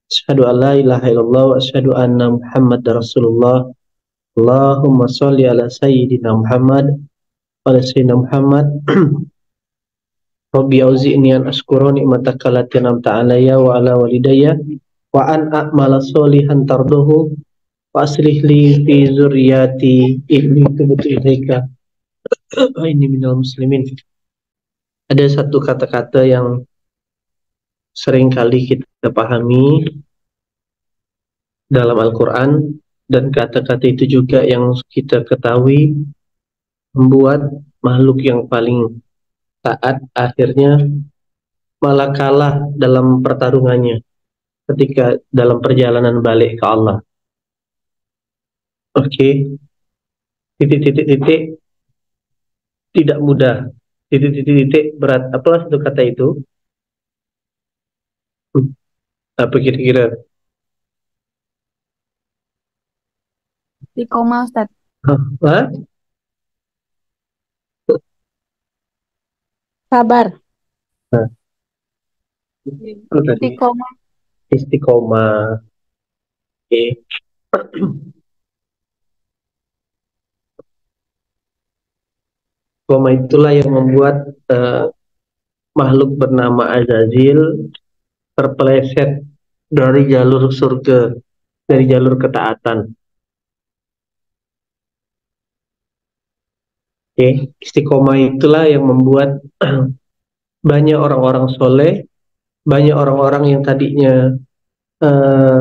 Asyhadu an la ilaha illallah wa asyhadu anna Muhammadar Rasulullah. Allahumma sholli ala sayyidina Muhammad wa ala sayyidina Muhammad. Rabbi auzi'ni an ashkura ni'mataka allati an'amta alayya wa ala walidayya wa an a'mala sholihan tarduhu wa aslih li fi dzurriyyati inni tubtu ilaika wa inni minal muslimin. Ada satu kata-kata yang sering kali kita pahami dalam Al-Quran, dan kata-kata itu juga yang kita ketahui membuat makhluk yang paling taat akhirnya malah kalah dalam pertarungannya ketika dalam perjalanan balik ke Allah. Oke, titik-titik-titik tidak mudah, titik-titik-titik berat. Apalah satu kata itu? Apa kira-kira? Istiqomah, Ustaz. Hah? Sabar. Nah, apa tadi? Istiqomah. Istiqomah. Oke. Istiqomah itulah yang membuat makhluk bernama Azazil terpeleset dari jalur surga, dari jalur ketaatan. Oke, istiqomah itulah yang membuat banyak orang-orang soleh, banyak orang-orang yang tadinya eh,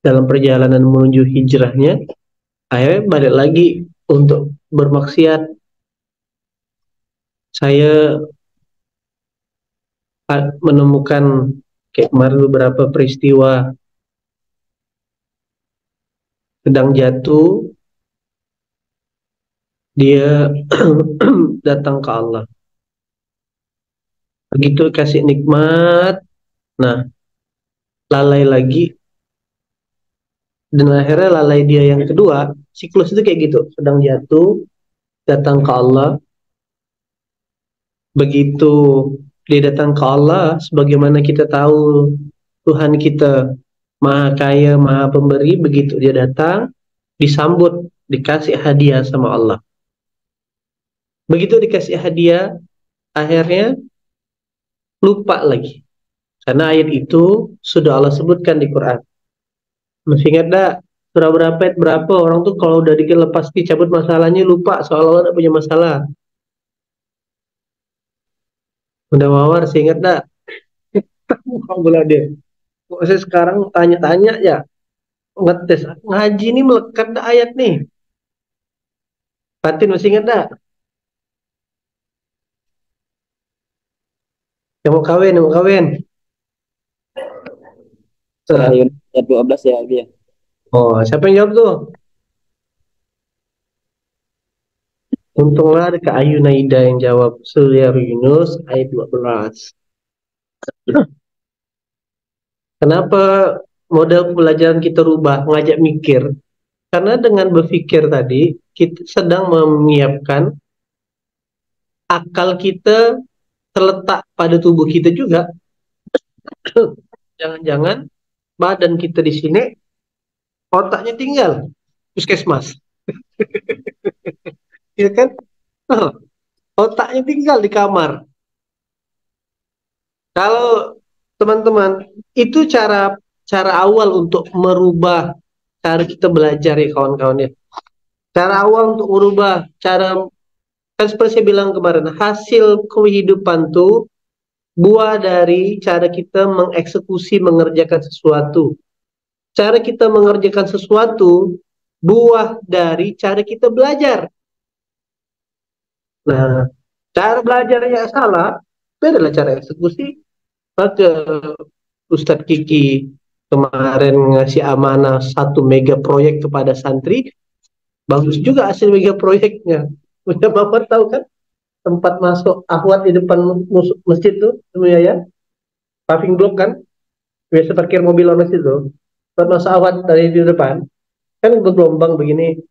dalam perjalanan menuju hijrahnya, akhirnya balik lagi untuk bermaksiat. Saya menemukan kayak kemarin beberapa peristiwa sedang jatuh, dia datang ke Allah. Begitu kasih nikmat, nah lalai lagi, dan akhirnya lalai dia yang kedua. Siklus itu kayak gitu, sedang jatuh, datang ke Allah. Begitu dia datang ke Allah, sebagaimana kita tahu Tuhan kita Maha Kaya, Maha Pemberi. Begitu dia datang, disambut, dikasih hadiah sama Allah. Begitu dikasih hadiah, akhirnya lupa lagi. Karena ayat itu sudah Allah sebutkan di Quran. Masih ingat dah? Surah berapa, ayat berapa? Orang tuh kalau udah lepas dicabut masalahnya lupa, seolah-olah tidak punya masalah. Udah mawar, sih ingat dah? Kamu bilang dia. Kok saya sekarang tanya-tanya ya? Ngetes. Ngaji ini melekat dah ayat nih. Fatin masih ingat dah? Yang mau kawin, yang mau kawin. Surah Yunus ayat 12 ya dia. Oh, siapa yang jawab tuh? Untunglah ada Kak Ayu Naida yang jawab. Surah Yunus ayat 12. Kenapa model pelajaran kita rubah, ngajak mikir? Karena dengan berpikir tadi, kita sedang menyiapkan akal kita terletak pada tubuh kita juga. Jangan-jangan badan kita di sini, otaknya tinggal puskesmas, ya kan? Otaknya tinggal di kamar. Kalau teman-teman, itu cara cara awal untuk merubah cara kita belajar ya kawan-kawan ya. Cara awal untuk merubah cara, kan seperti saya bilang kemarin, hasil kehidupan tuh buah dari cara kita mengeksekusi mengerjakan sesuatu. Cara kita mengerjakan sesuatu buah dari cara kita belajar. Nah, cara belajar yang salah, itu adalah cara eksekusi. Maka Ustadz Kiki kemarin ngasih amanah 1 mega proyek kepada santri, bagus juga hasil mega proyeknya. Udah Bapak tahu kan tempat masuk akhwat di depan masjid tuh, semuanya ya, paving block kan, biasa parkir mobil orang masjid tuh, tempat masuk akhwat dari di depan, kan bergelombang begini.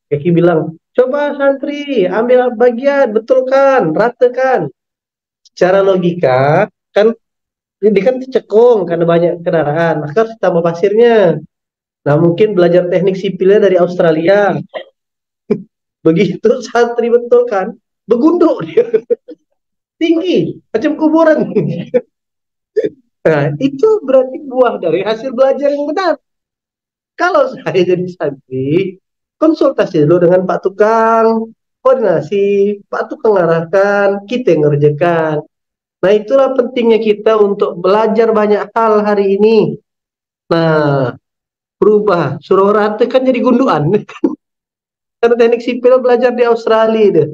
Kiki bilang, coba santri ambil bagian, betulkan, ratakan. Secara logika kan Ini kan cekung karena banyak kendaraan, maka harus tambah pasirnya. Nah, mungkin belajar teknik sipilnya dari Australia. Begitu santri betul kan, begunduk dia, tinggi, macam kuburan. Nah, itu berarti buah dari hasil belajar yang benar. Kalau saya jadi santri, konsultasi dulu dengan Pak Tukang, koordinasi, Pak Tukang arahkan, kita yang ngerjakan. Nah, itulah pentingnya kita untuk belajar banyak hal hari ini. Nah, berubah. Suruh rata kan jadi gunduan. Karena teknik sipil belajar di Australia deh.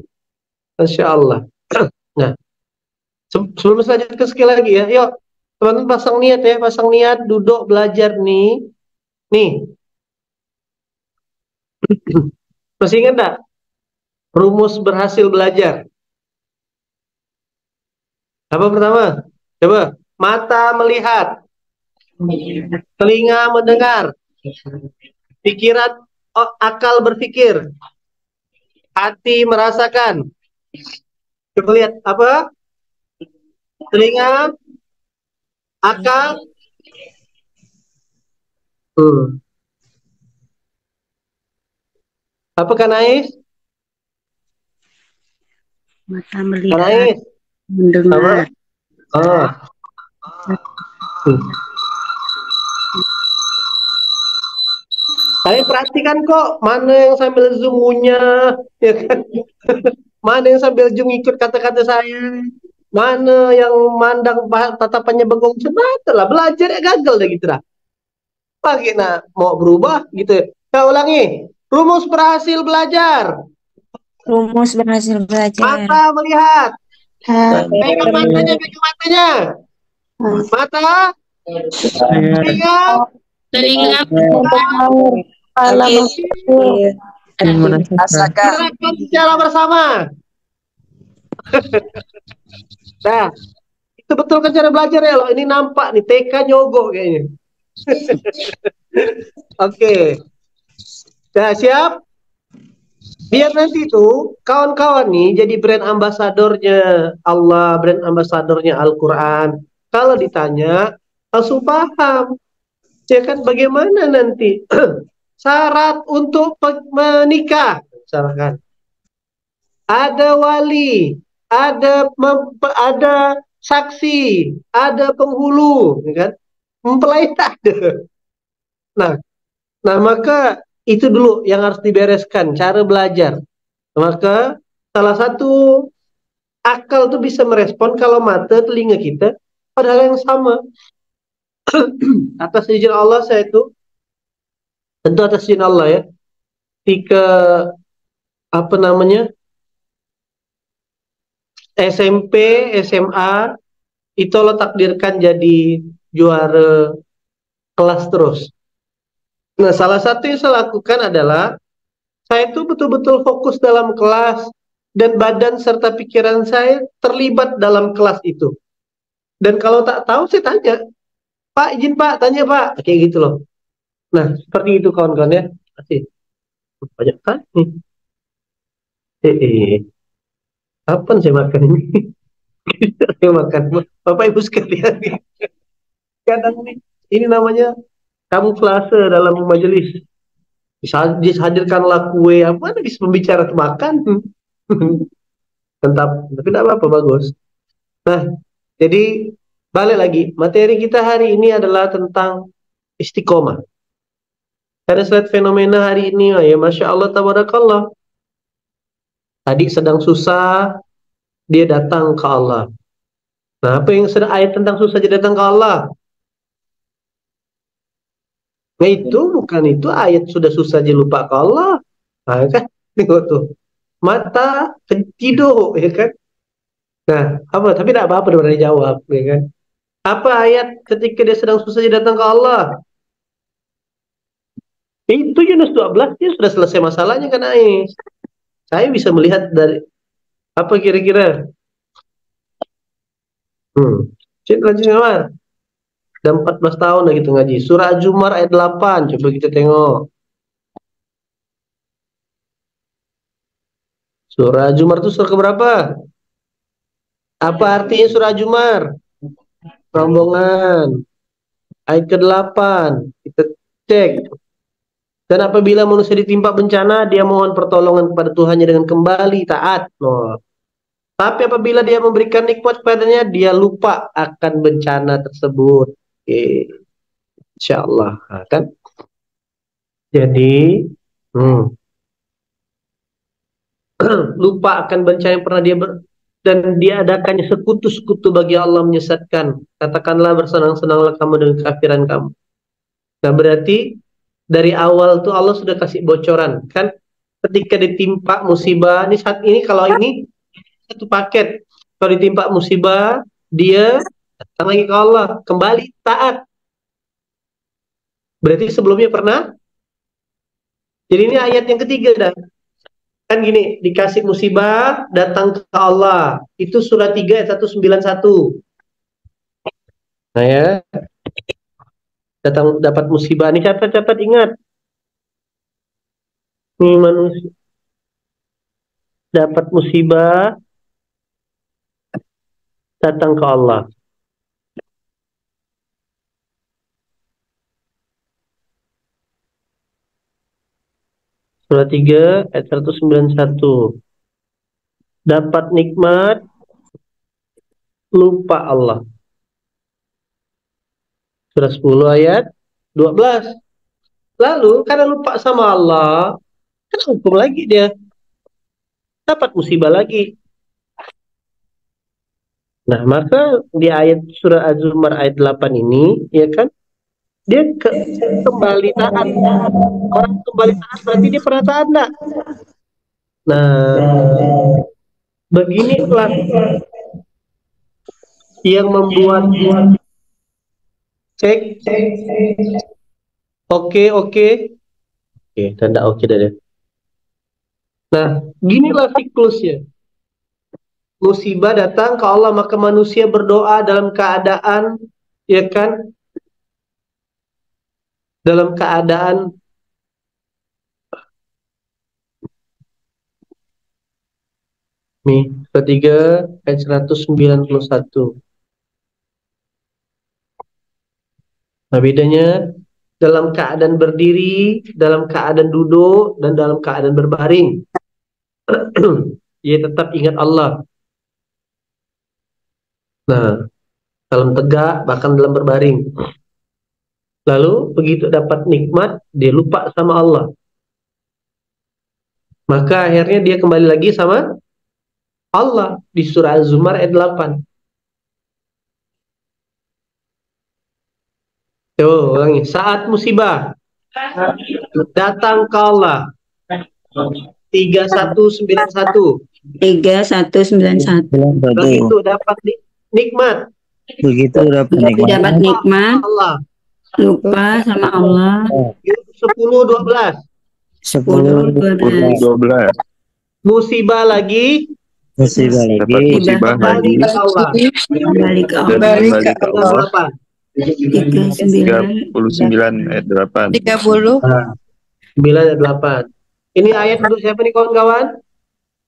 Masya Allah. Nah, sebelum saya lanjutkan sekali lagi ya. Yuk, teman-teman pasang niat ya. Pasang niat, duduk, belajar nih. Nih, masih ingat enggak? Rumus berhasil belajar. Apa pertama? Coba. Mata melihat, telinga mendengar, pikiran, akal berpikir, hati merasakan. Coba lihat apa? Telinga, akal. Hmm. Apa Kanais? Mata melihat, Kanais? Apa? mendengar, Ah. Hmm. Saya perhatikan kok mana yang sambil zoom ngunyah, ya kan? Mana yang sambil zoom ikut kata-kata saya, mana yang mandang tatapannya bengong semata lah, belajar ya gagal dah gitu dah. Pagi nak mau berubah gitu. Saya ulangi, rumus berhasil belajar. Rumus berhasil belajar. Mata melihat, pegang matanya, Mata pegang matanya. Mata, telinga, telinga kepala berpikir, Rasakan. gerakan secara bersama. Nah, itu betul kan cara belajar ya loh. Ini nampak nih TK nyogok kayaknya. Oke. Nah, siap? Biar nanti tuh kawan-kawan nih jadi brand ambasadornya Allah, brand ambasadornya Al-Quran. Kalau ditanya langsung paham. Ya kan bagaimana nanti syarat untuk menikah misalkan. Ada wali, ada saksi, ada penghulu, ya kan? Mempelai tak ada. Nah, nah maka itu dulu yang harus dibereskan, cara belajar. Maka salah satu akal tuh bisa merespon kalau mata, telinga kita padahal yang sama. Atas izin Allah saya itu, tentu atas izin Allah ya, ketika apa namanya SMP, SMA itu Allah takdirkan jadi juara kelas terus. Nah, salah satu yang saya lakukan adalah saya itu betul-betul fokus dalam kelas dan badan serta pikiran saya terlibat dalam kelas itu. Dan kalau tak tahu saya tanya, Pak izin Pak, tanya Pak, kayak gitu loh. Nah, seperti itu kawan-kawan ya. Asik. Banyak kan nih. Kapan saya makan ini? Saya makan. Bapak Ibu sekalian nih. Kadang nih, ini namanya kamuflase dalam majelis. Bisa dihadirkanlah kue apa bisa pembicara makan. Tetap, tapi tidak apa-apa bagus. Nah, jadi balik lagi, materi kita hari ini adalah tentang istiqomah. Karena slide fenomena hari ini, ya Masya Allah, tabarakallah. Tadi sedang susah, dia datang ke Allah. Nah, apa yang sedang ayat tentang susah dia datang ke Allah? Nah, itu bukan itu ayat sudah susah dia lupa ke Allah. Nah, kan? Tengok tuh. Mata tidur, ya kan? Nah, apa? Tapi tidak apa-apa daripada dijawab, ya kan? Apa ayat ketika dia sedang susah dia datang ke Allah? Itu Yunus 12 dia sudah selesai masalahnya kan Ais. Saya bisa melihat dari apa kira-kira? Cik lanjut Mawar. Udah 14 tahun lah gitu ngaji. Surah Jumar ayat 8. Coba kita tengok. Surah Jumar itu surah keberapa? Apa artinya surah Jumar? rombongan. Ayat ke-8 kita cek. Dan apabila manusia ditimpa bencana, dia mohon pertolongan kepada Tuhannya dengan kembali taat. No. Tapi apabila dia memberikan nikmat kepadanya, dia lupa akan bencana tersebut. Oke. Insyaallah, kan? Jadi, lupa akan bencana yang pernah dan dia adakannya sekutu-sekutu bagi Allah menyesatkan. Katakanlah bersenang-senanglah kamu dengan kekafiran kamu. Nah, berarti dari awal tuh Allah sudah kasih bocoran, kan? Ketika ditimpa musibah, ini saat ini kalau ini satu paket. Kalau ditimpa musibah, dia datang lagi ke Allah, kembali taat. Berarti sebelumnya pernah. Jadi ini ayat yang ketiga dah. Kan gini, dikasih musibah, datang ke Allah. Itu surah 3 ayat 191. Nah ya, dapat musibah. Ini catat-catat, ingat. Ini manusia dapat musibah, datang ke Allah. Surah 3 ayat 191. Dapat nikmat, lupa Allah. Surah 10 ayat 12. Lalu karena lupa sama Allah, kan hukum lagi dia. Dapat musibah lagi. Nah, maka di ayat surah Az-Zumar ayat 8 ini, ya kan, dia kembali taat. Orang kembali taat berarti dia pernah taat enggak? Nah, beginilah yang membuat cek oke, tanda oke dah. Nah, ginilah siklusnya. Musibah datang ke Allah, maka manusia berdoa dalam keadaan, ya kan, dalam keadaan nih, ketiga ayat 191. Nah, bedanya dalam keadaan berdiri, dalam keadaan duduk, dan dalam keadaan berbaring. Dia tetap ingat Allah. Nah, dalam tegak, bahkan dalam berbaring. Lalu, begitu dapat nikmat, dia lupa sama Allah. Maka akhirnya dia kembali lagi sama Allah di surah Az-Zumar ayat 8. Coba ulangi. Saat musibah datang ke Allah. 3191. 3191. Begitu dapat nikmat. Begitu dapat Dapat nikmat, Allah. lupa sama Allah. 10-12. 10-12. Musibah lagi. Musibah lagi. Kembali ke Allah. Kembali ke Allah. Kembali ke Allah. 39. ayat 8. 30. 9 ayat 8. Ini ayat untuk siapa nih kawan-kawan?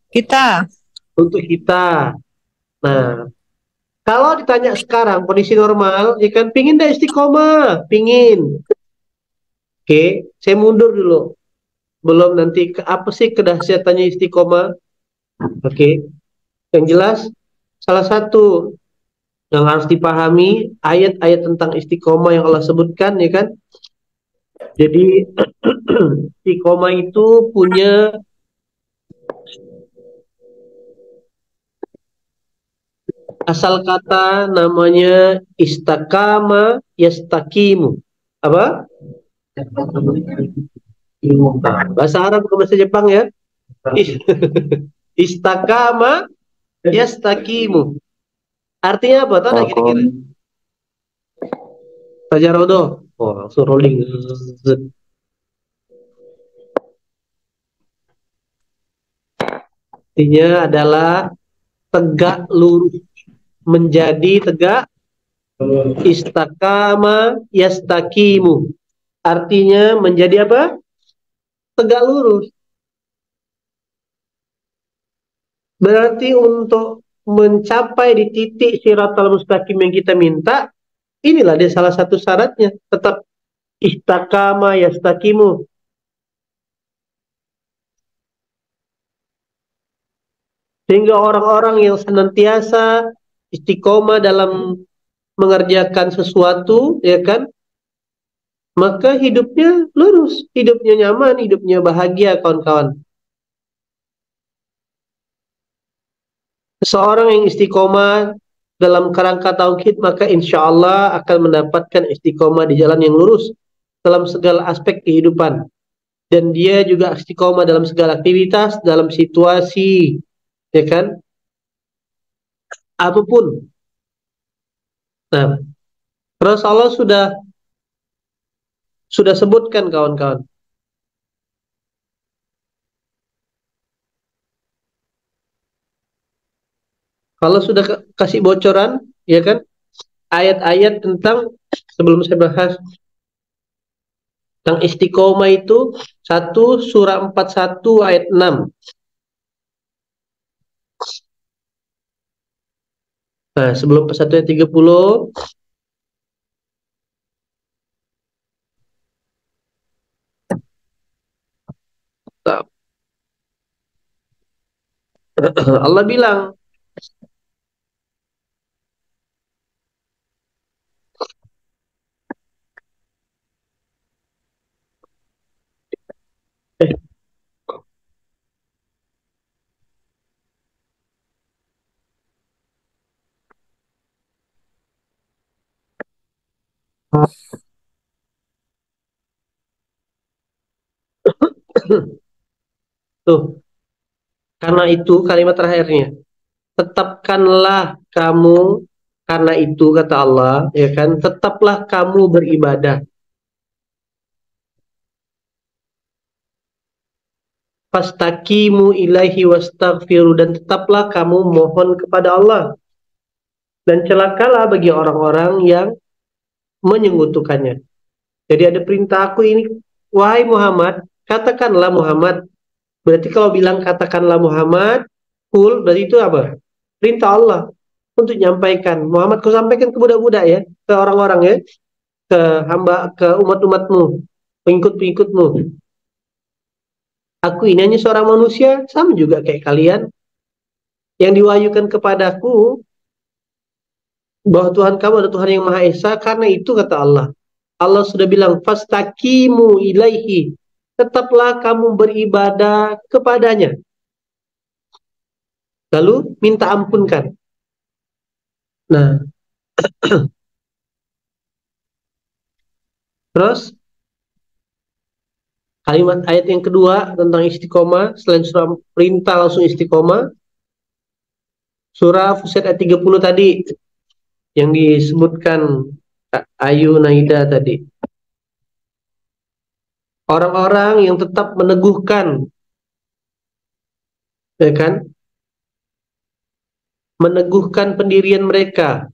Kita. Untuk kita. Nah, kalau ditanya sekarang kondisi normal, ya kan, pingin dah istiqomah, pingin. Oke, saya mundur dulu. Belum nanti apa sih kedahsyatannya istiqomah? Oke, yang jelas salah satu yang harus dipahami ayat-ayat tentang istiqomah yang Allah sebutkan, ya kan? Jadi istiqomah itu punya asal kata namanya istakama yastakimu. Apa? Bahasa Arab bukan bahasa Jepang ya. Istakama yastakimu. Artinya apa? Tahu nggak kira-kira? Tajarodo. Oh, langsung rolling. Artinya adalah tegak lurus, menjadi tegak. Istakama yastakimu. Artinya menjadi apa? Tegak lurus. Berarti untuk mencapai di titik siratal mustaqim yang kita minta, inilah dia salah satu syaratnya, tetap istakama yastakimu. Sehingga orang-orang yang senantiasa istiqomah dalam mengerjakan sesuatu, ya kan, maka hidupnya lurus, hidupnya nyaman, hidupnya bahagia, kawan-kawan. Seorang yang istiqomah dalam kerangka tauhid, maka insya Allah akan mendapatkan istiqomah di jalan yang lurus dalam segala aspek kehidupan. Dan dia juga istiqomah dalam segala aktivitas, dalam situasi, ya kan, apapun. Nah, Rasulullah sudah sebutkan, kawan-kawan. Kalau sudah kasih bocoran, ya kan, ayat-ayat tentang, sebelum saya bahas tentang istiqomah itu, satu surah 41 ayat 6. Nah, sebelum 1 ayat 30, Allah bilang, tuh, karena itu kalimat terakhirnya, tetapkanlah kamu, karena itu kata Allah, ya kan, tetaplah kamu beribadah, fastaqimu ilaihi wastaghfiru, dan tetaplah kamu mohon kepada Allah, dan celakalah bagi orang-orang yang menyekutukannya. Jadi ada perintah aku ini, wahai Muhammad, katakanlah Muhammad. Berarti kalau bilang katakanlah Muhammad, kul, berarti itu apa? Perintah Allah untuk menyampaikan. Muhammad, kau sampaikan ke budak-budak ya, ke orang-orang ya, ke hamba, ke umat-umatmu, pengikut-pengikutmu. Aku ini hanya seorang manusia, sama juga kayak kalian, yang diwahyukan kepadaku bahwa Tuhan kamu adalah Tuhan yang Maha Esa. Karena itu kata Allah, Allah sudah bilang, fastaqimu ilaihi, tetaplah kamu beribadah kepadanya, lalu minta ampunkan. Nah, terus kalimat ayat yang kedua tentang istiqomah, selain surah perintah langsung istiqomah, surah Fussilat ayat 30 tadi yang disebutkan Ayu Naida tadi. Orang-orang yang tetap meneguhkan, ya kan, meneguhkan pendirian mereka.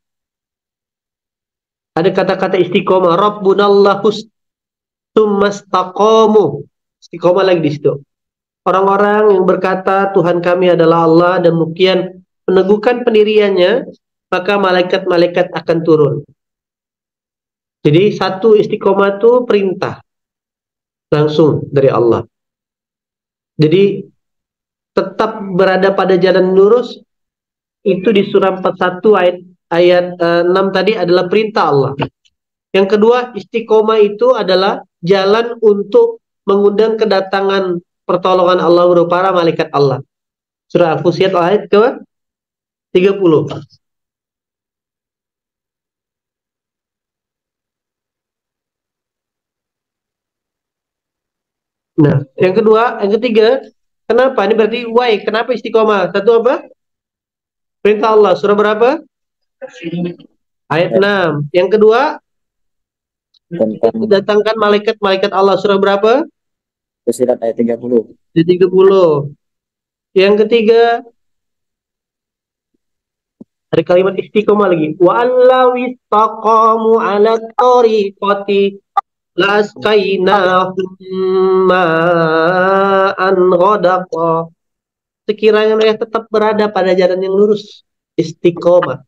Ada kata-kata istiqomah, Rabbunallahus tsumastaqamu. Istiqomah lagi di situ. Orang-orang yang berkata Tuhan kami adalah Allah dan demikian meneguhkan pendiriannya, maka malaikat-malaikat akan turun. Jadi satu istiqomah itu perintah langsung dari Allah. Jadi tetap berada pada jalan lurus itu di surah 41 ayat 6 tadi adalah perintah Allah. Yang kedua, istiqomah itu adalah jalan untuk mengundang kedatangan pertolongan Allah berupa para malaikat Allah. Surah Al-Fussilat ayat ke 30. Nah, yang kedua, yang ketiga, kenapa? Ini berarti why? Kenapa istiqomah? Satu apa? Perintah Allah. Surah berapa? Ayat 6. Yang kedua, tentang datangkan malaikat-malaikat Allah. Surah berapa? Fussilat ayat 30. Di 30. Yang ketiga, ada kalimat istiqomah lagi. Wa allaw istaqamu ala tariqati laskainahum ma'an ghadaqa. Sekiranya mereka tetap berada pada jalan yang lurus, istiqomah.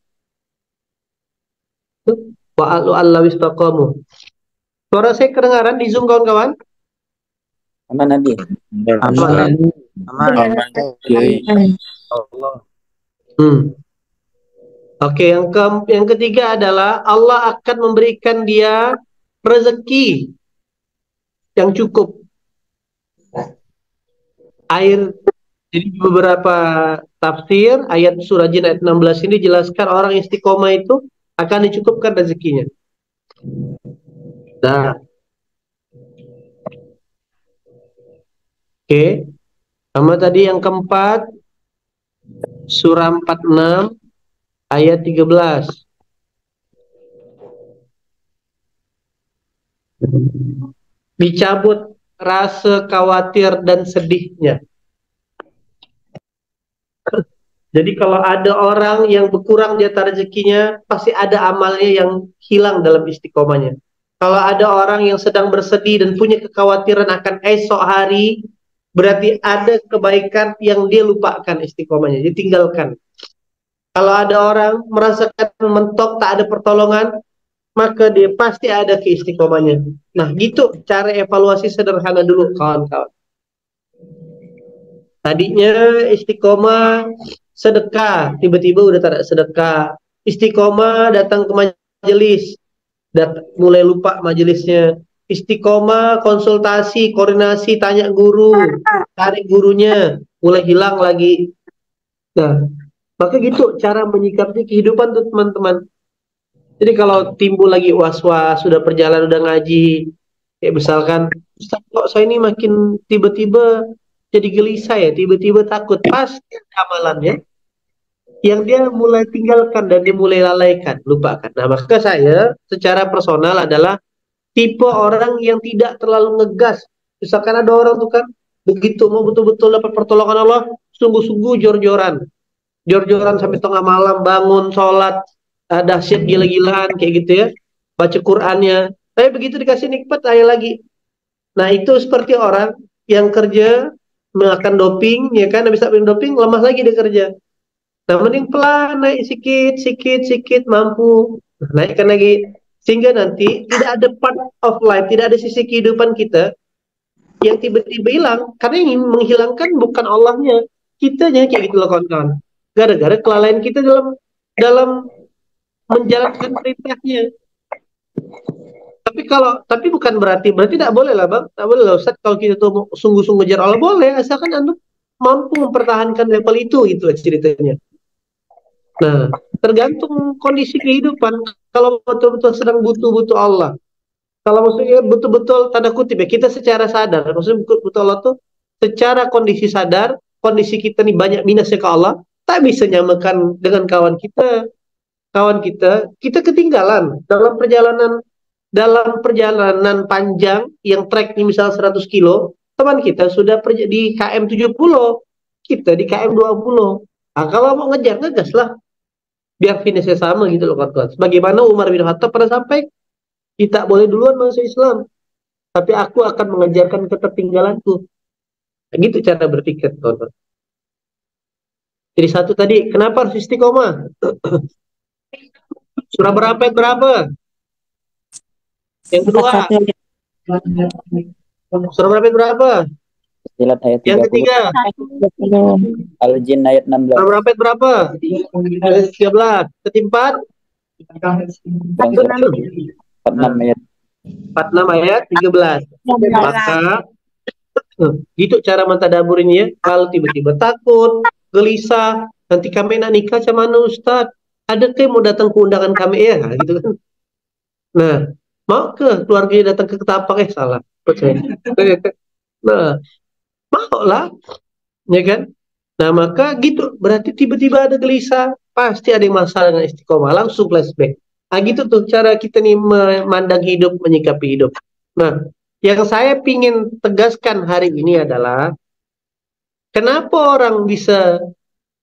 Wa alu allaw istaqamu. Suara saya kedengaran di Zoom kawan-kawan? Aman Nabi. Aman. Aman. Oke, yang ketiga adalah Allah akan memberikan dia rezeki yang cukup. Air. Jadi beberapa tafsir ayat surah Jin ayat 16 ini dijelaskan orang istiqomah itu akan dicukupkan rezekinya. Nah, oke. Sama tadi yang keempat, surah 46 ayat 13. Dicabut rasa khawatir dan sedihnya. Jadi kalau ada orang yang berkurang di antara rezekinya, pasti ada amalnya yang hilang dalam istiqomahnya. Kalau ada orang yang sedang bersedih dan punya kekhawatiran akan esok hari, berarti ada kebaikan yang dia lupakan istiqomahnya, ditinggalkan. Kalau ada orang merasakan mentok, tak ada pertolongan, maka dia pasti ada keistiqomahnya. Nah, gitu cara evaluasi sederhana dulu, kawan-kawan. Tadinya istiqomah sedekah, tiba-tiba udah tak ada sedekah. Istiqomah datang ke majelis, mulai lupa majelisnya. Istiqomah konsultasi, koordinasi, tanya guru, cari gurunya, mulai hilang lagi. Nah, maka gitu cara menyikapi kehidupan tuh teman-teman. Jadi kalau timbul lagi was-was, sudah perjalanan, udah ngaji, kayak misalkan, Ustaz, kok saya ini makin tiba-tiba jadi gelisah ya, tiba-tiba takut. Pasti amalannya yang dia mulai tinggalkan dan dia mulai lalaikan, lupakan. Nah, maka saya secara personal adalah tipe orang yang tidak terlalu ngegas. Misalkan ada orang tuh kan begitu mau betul-betul dapat pertolongan Allah, sungguh-sungguh jor-joran. Jor-joran sampai tengah malam bangun sholat, dahsyat gila-gilaan kayak gitu ya. Baca Qur'annya. Tapi begitu dikasih nikmat aja lagi. Nah, itu seperti orang yang kerja makan doping, ya kan, habis minum doping lemah lagi dia kerja. Nah, mending pelan, naik sikit, mampu, naikkan lagi. Sehingga nanti tidak ada part of life, tidak ada sisi kehidupan kita yang tiba-tiba hilang. Karena yang menghilangkan bukan Allahnya, kitanya kayak gitu loh kawan-kawan. Gara-gara kelalaian kita dalam menjalankan perintahnya. Tapi bukan berarti tidak boleh lah bang, tak boleh lah Ustaz kalau kita tuh sungguh-sungguh ngejar Allah, boleh asalkan anda mampu mempertahankan level itu gitu ceritanya. Nah, tergantung kondisi kehidupan. Kalau betul-betul sedang butuh Allah, kalau maksudnya betul-betul tanda kutip ya, kita secara sadar, maksudnya butuh Allah tuh secara kondisi sadar, kondisi kita nih banyak minusnya ke Allah, tak bisa nyamakan dengan kawan kita kita ketinggalan dalam perjalanan panjang yang treknya misal 100 kilo, teman kita sudah di KM 70, kita di KM 20. Nah, kalau mau ngejar, ngegas lah. Biar finishnya sama gitu loh kawan-kawan. Bagaimana Umar bin Khattab pernah sampai, kita boleh duluan masuk Islam, tapi aku akan mengejarkan ketertinggalanku. Nah, gitu cara berpikir kawan-kawan. Jadi satu tadi, kenapa harus istiqomah? Surah berapa ayat berapa? Yang kedua, surah berapa ayat berapa? Silat ayat 30. Yang ketiga, Al-Jin ayat 16. surah berapa ayat berapa? Ayat 13. Keempat, 46 ayat. 46 ayat 13. Maka gitu cara mentadabur ini ya. Kalau tiba-tiba takut, gelisah, nanti kami nak nikah sama mana Ustaz? Ada yang mau datang ke undangan kami ya, gitu kan? Nah, mau ke keluarganya datang ke Ketapang salah. Nah, mau lah, ya kan? Nah, maka gitu. Berarti tiba-tiba ada gelisah, pasti ada yang masalah dengan istiqomah, langsung flashback. Nah, gitu tuh cara kita nih memandang hidup, menyikapi hidup. Nah, yang saya pingin tegaskan hari ini adalah kenapa orang bisa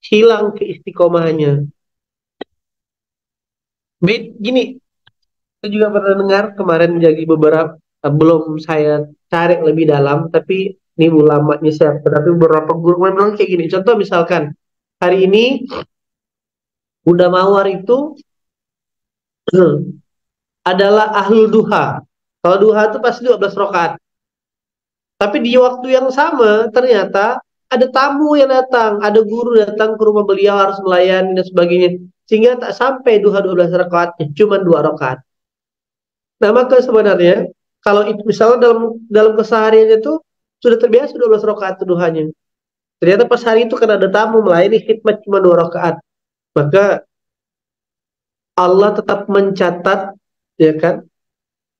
hilang keistiqomahannya? Gini, saya juga pernah dengar kemarin jadi beberapa, belum saya cari lebih dalam, tapi ini ulamanya siapa, tapi beberapa guru bilang kayak gini. Contoh misalkan, hari ini Buddha Mawar itu adalah ahlu duha. Kalau duha itu pasti 12 rakaat. Tapi di waktu yang sama ternyata ada tamu yang datang, ada guru datang ke rumah beliau harus melayani dan sebagainya. Sehingga tak sampai duha 12 rakaat, cuma 2 rakaat. Nah, maka sebenarnya kalau itu misalnya dalam keseharian itu sudah terbiasa 12 rakaat duhanya. Ternyata pas hari itu kan ada tamu melayani khidmat cuma 2 rakaat. Maka Allah tetap mencatat, ya kan,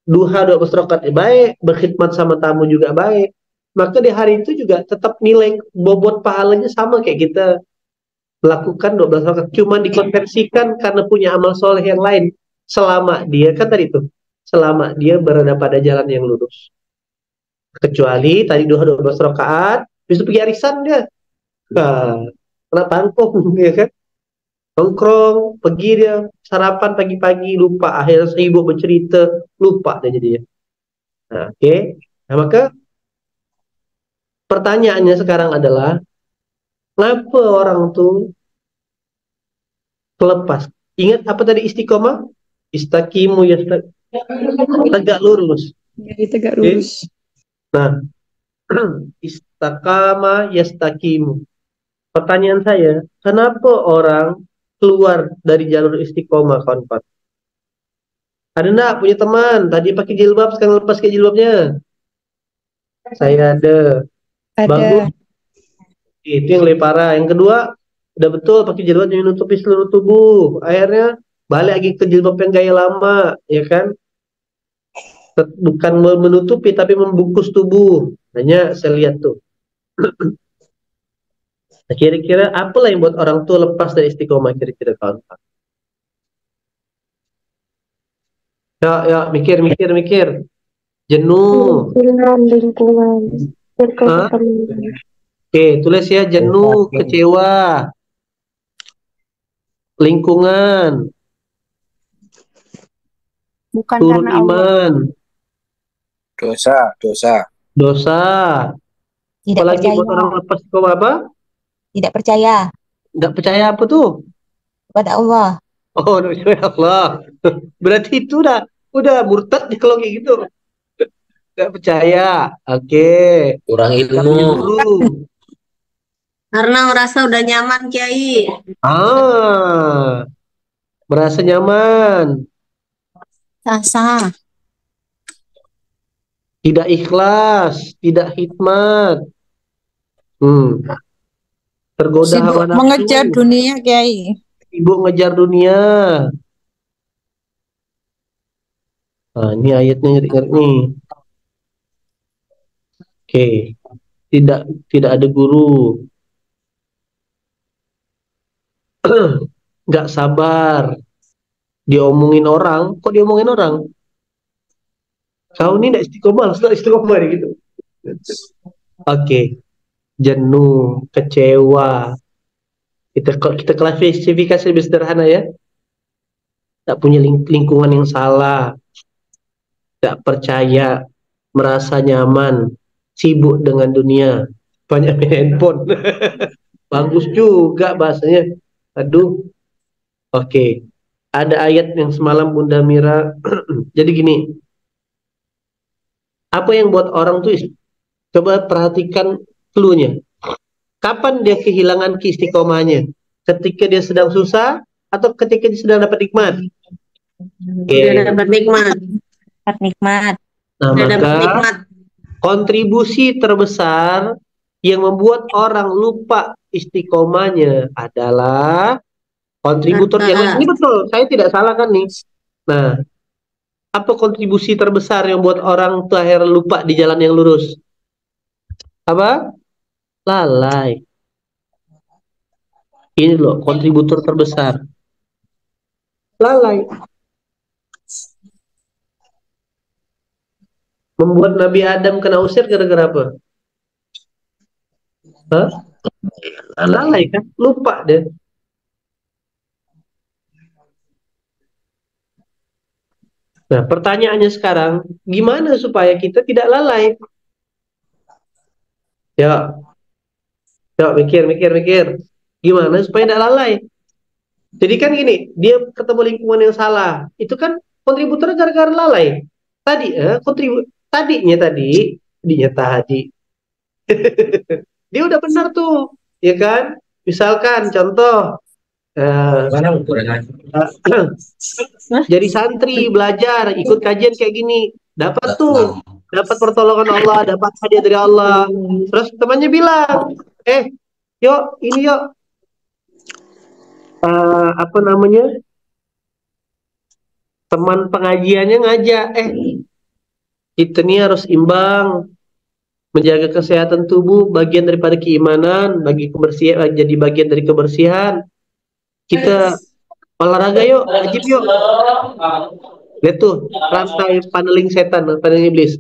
duha 12 rakaat baik, berkhidmat sama tamu juga baik. Maka di hari itu juga tetap nilai bobot pahalanya sama kayak kita melakukan 12 rakaat. Cuma dikonversikan karena punya amal soleh yang lain. Selama dia, kan tadi itu, selama dia berada pada jalan yang lurus. Kecuali tadi duha 12 rakaat, bisa pergi arisan dia. Nah, kena tangkung, ya kan? Nongkrong, pergi dia, sarapan pagi-pagi, lupa. Akhirnya sibuk bercerita, lupa dia jadinya. Nah, oke. Nah, maka pertanyaannya sekarang adalah, kenapa orang tuh lepas? Ingat apa tadi istiqomah? Istaqimu ya, tegak lurus. Jadi tegak Oke? lurus. Nah, istaqama yastaqimu. Pertanyaan saya, kenapa orang keluar dari jalur istiqomah, kawan-kawan? Ada enggak punya teman tadi pakai jilbab sekarang lepas ke jilbabnya? Saya ada. Bagus. Ada. Itu yang lebih parah. Yang kedua, udah betul pakai jilbab yang menutupi seluruh tubuh. Akhirnya balik lagi ke jilbab yang gaya lama, ya kan? Bukan menutupi tapi membungkus tubuh. Hanya saya lihat tuh. Nah, kira-kira apalah yang buat orang tua lepas dari istiqomah kira-kira, kawan-kawan? Ya, mikir. Jenuh. Lingkungan. Hah? Oke, tulis ya, jenuh, kecewa, lingkungan, Bukan turun karena Allah. iman, Dosa. dosa. Tidak Apalagi buat percaya. orang lepas istiqomah apa? Tidak percaya Nggak percaya apa tuh? kepada Allah. Oh, ya Allah. Berarti itu udah murtad nih kalau kayak gitu. Nggak percaya. Oke. Kurang Nggak punya ilmu. guru. Karena merasa udah nyaman, Kiai. Merasa nyaman. Sah. Tidak ikhlas, tidak hikmat. Tergoda Sibuk hawa nafsu. mengejar dunia, Kiai. Sibuk ngejar dunia. Nah, ini ayatnya ngeri-ngeri nih. Oke. Tidak ada guru. Nggak sabar. Diomongin orang. Kok diomongin orang? Kau ini nggak istiqomah, harus istiqomah gitu. Oke. Jenuh, kecewa. Kita klasifikasi lebih sederhana ya. Tak punya lingkungan yang salah. Tak percaya, merasa nyaman, sibuk dengan dunia, banyak main handphone. Bagus juga bahasanya. Aduh. Oke. Ada ayat yang semalam Bunda Mira. Jadi gini. Apa yang buat orang tuh coba perhatikan clue-nya. Kapan dia kehilangan keistiqomahnya? Ketika dia sedang susah atau ketika dia sedang dapat nikmat? Udah dapat nikmat. Dapat nikmat. Nah, Udah dapat maka nikmat. kontribusi terbesar yang membuat orang lupa istiqomahnya adalah kontributor yang lain. Ini betul, saya tidak salah kan nih. Nah, apa kontribusi terbesar yang buat orang tuh akhirnya lupa di jalan yang lurus? Apa? Lalai. Ini loh kontributor terbesar. Lalai. Membuat Nabi Adam kena usir gara-gara apa? Hah? Lalai kan? Lupa deh. Nah, pertanyaannya sekarang, gimana supaya kita tidak lalai? Ya, mikir. Gimana supaya tidak lalai? Jadi kan gini, dia ketemu lingkungan yang salah. Itu kan kontributornya gara-gara lalai. Tadinya tadi. Dia udah benar tuh, ya kan? Misalkan contoh, jadi santri belajar ikut kajian kayak gini, dapat pertolongan Allah, dapat hadiah dari Allah. Terus temannya bilang, yuk ini yuk, apa namanya, teman pengajiannya ngajak, kita nih harus imbang, menjaga kesehatan tubuh bagian daripada keimanan, bagi kebersihan, jadi bagian dari kebersihan. Kita olahraga yuk, wajib yuk. Lihat tuh, rantai paneling setan, paneling iblis.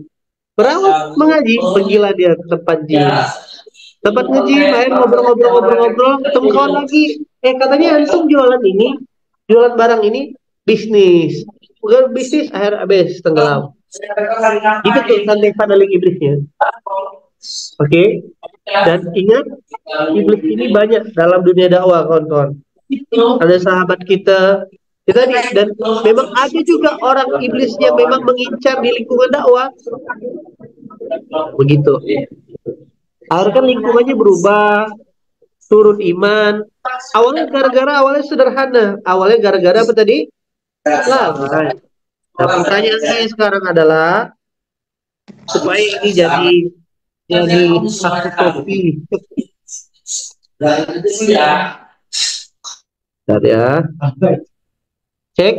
Berawal mengaji, pergilah dia ke tempat gym. Tempat nge-gym, akhirnya ngobrol-ngobrol, ketemu kawan lagi. Katanya antum jualan ini, jualan barang ini, bisnis. Bukan bisnis, akhir habis tenggelam. Itu tuh rantai paneling iblisnya. Oke. Dan ingat, iblis ini banyak dalam dunia dakwah, kawan-kawan. Ada sahabat kita tadi, dan memang ada juga orang iblis yang memang mengincar di lingkungan dakwah. Begitu. Akhirnya kan lingkungannya berubah, turun iman. Awalnya sederhana. Awalnya gara-gara apa tadi? Lalai. Nah, pertanyaan saya sekarang adalah, supaya ini jadi satu kopi. Bentar ya. Cek.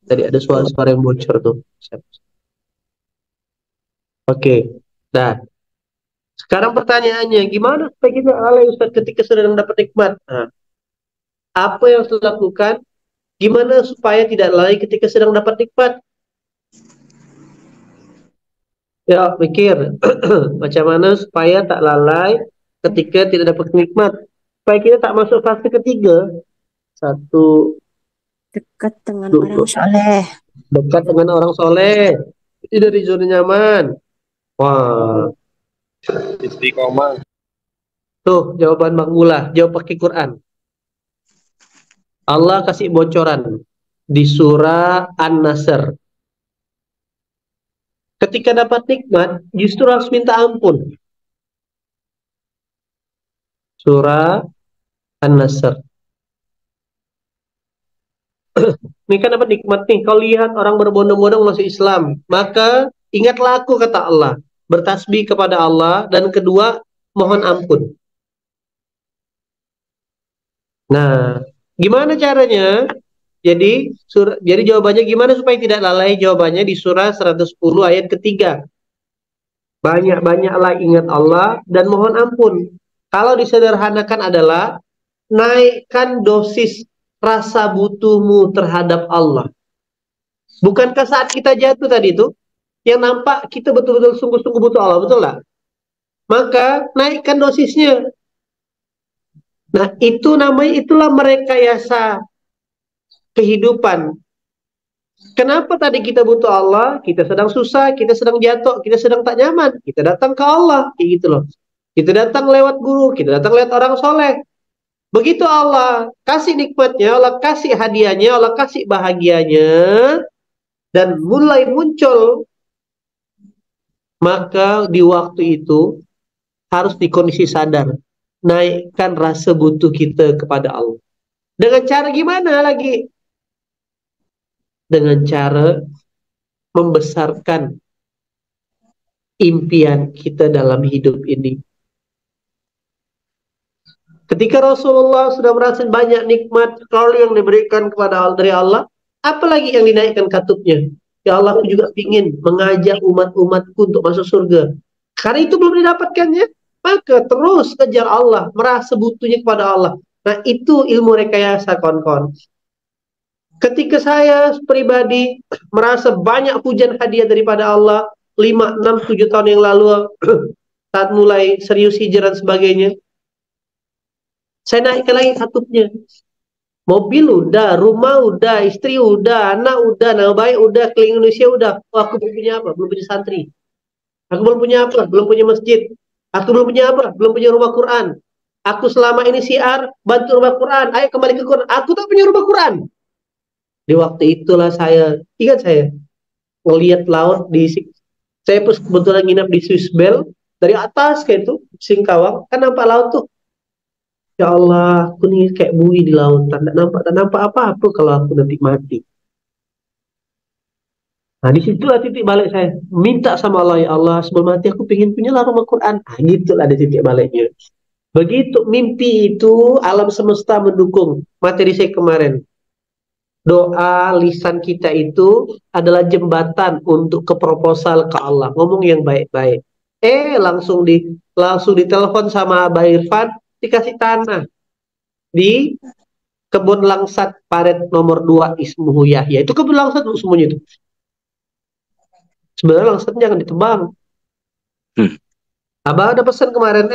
Tadi ada suara-suara yang bocor tuh. Oke. Nah, sekarang pertanyaannya, gimana supaya kita lalai Ustaz ketika sedang dapat nikmat? Nah, apa yang harus dilakukan? Gimana supaya tidak lalai ketika sedang dapat nikmat? Ya, pikir. Macam mana supaya tak lalai ketika tidak dapat nikmat? Supaya kita tak masuk fase ketiga. Satu, Dekat dengan orang soleh. dekat dengan orang soleh. Itu dari zona nyaman. Wah. Istiqomah. Tuh, jawaban Bang Ulah. Jawab pakai Quran. Allah kasih bocoran di surah An-Nasr. Ketika dapat nikmat, justru harus minta ampun. Surah An-Nasr. Ini kan dapat nikmat nih. Kau lihat orang berbondong-bondong masuk Islam, maka ingatlah aku, kata Allah. Bertasbih kepada Allah, dan kedua, mohon ampun. Nah, gimana caranya? Jadi jawabannya gimana supaya tidak lalai? Jawabannya di surah 110 ayat ketiga. Banyak-banyaklah ingat Allah dan mohon ampun. Kalau disederhanakan adalah naikkan dosis rasa butuhmu terhadap Allah. Bukankah saat kita jatuh tadi itu, yang nampak kita betul-betul sungguh-sungguh butuh Allah, betul nggak? Maka naikkan dosisnya. Nah, itulah merekayasa kehidupan. Kenapa tadi kita butuh Allah? Kita sedang susah, kita sedang jatuh, kita sedang tak nyaman. Kita datang ke Allah, kayak gitu loh. Kita datang lewat guru, kita datang lewat orang soleh. Begitu Allah kasih nikmatnya, Allah kasih hadiahnya, Allah kasih bahagianya, dan mulai muncul, maka di waktu itu harus di kondisi sadar, naikkan rasa butuh kita kepada Allah. Dengan cara gimana lagi? Dengan cara membesarkan impian kita dalam hidup ini. Ketika Rasulullah sudah merasa banyak nikmat kalau yang diberikan kepada dari Allah, apalagi yang dinaikkan katupnya? Ya Allah, aku juga ingin mengajak umat-umatku untuk masuk surga. Karena itu belum didapatkannya, maka terus kejar Allah, merasa butuhnya kepada Allah. Nah, itu ilmu rekayasa, kawan-kawan. Ketika saya pribadi merasa banyak pujian hadiah daripada Allah 5, 6, 7 tahun yang lalu, saat mulai serius hijrah dan sebagainya, saya naikkan lagi katupnya. Mobil udah, rumah udah, istri udah, anak udah, nama baik udah, keliling Indonesia udah. Oh, aku belum punya apa? Belum punya santri. Aku belum punya apa? Belum punya masjid. Aku belum punya apa? Belum punya rumah Quran. Aku selama ini siar, bantu rumah Quran. Ayo kembali ke Quran. Aku tak punya rumah Quran. Di waktu itulah saya, ingat saya, ngelihat laut saya pas kebetulan nginap di Swiss Bell, dari atas kayak itu, Singkawang, kan nampak laut tuh. Ya Allah, aku nih kayak bui di lautan, tak nampak apa-apa kalau aku nanti mati. Nah, disitulah titik balik saya. Minta sama Allah, ya Allah, sebelum mati aku pengen punya rumah Quran. Nah, gitulah ada titik baliknya. Begitu mimpi itu, alam semesta mendukung. Materi saya kemarin. Doa lisan kita itu adalah jembatan untuk ke proposal ke Allah. Ngomong yang baik-baik. Langsung ditelepon sama Abah Irfan, dikasih tanah di kebun langsat paret nomor 2 Ismuhu Yahya. Itu kebun langsat semuanya itu. Sebenarnya langsat jangan ditebang. Abah ada pesan kemarin,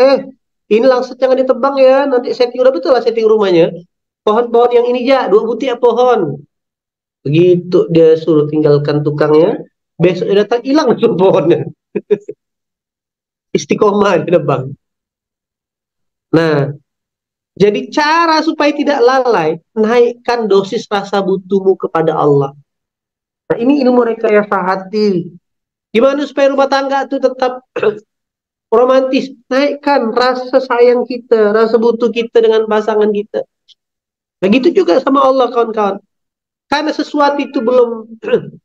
ini langsat jangan ditebang ya, nanti setting udah betul lah setting rumahnya. Pohon-pohon yang ini ya, 2 butir pohon. Begitu dia suruh tinggalkan tukangnya, besok dia datang hilang tuh pohonnya. Istiqomah dia bang. Nah, jadi cara supaya tidak lalai, naikkan dosis rasa butuhmu kepada Allah. Nah, ini ilmu rekayasa hati. Gimana supaya rumah tangga itu tetap romantis? Naikkan rasa sayang kita, rasa butuh kita dengan pasangan kita. Begitu juga sama Allah kawan-kawan. Karena sesuatu itu belum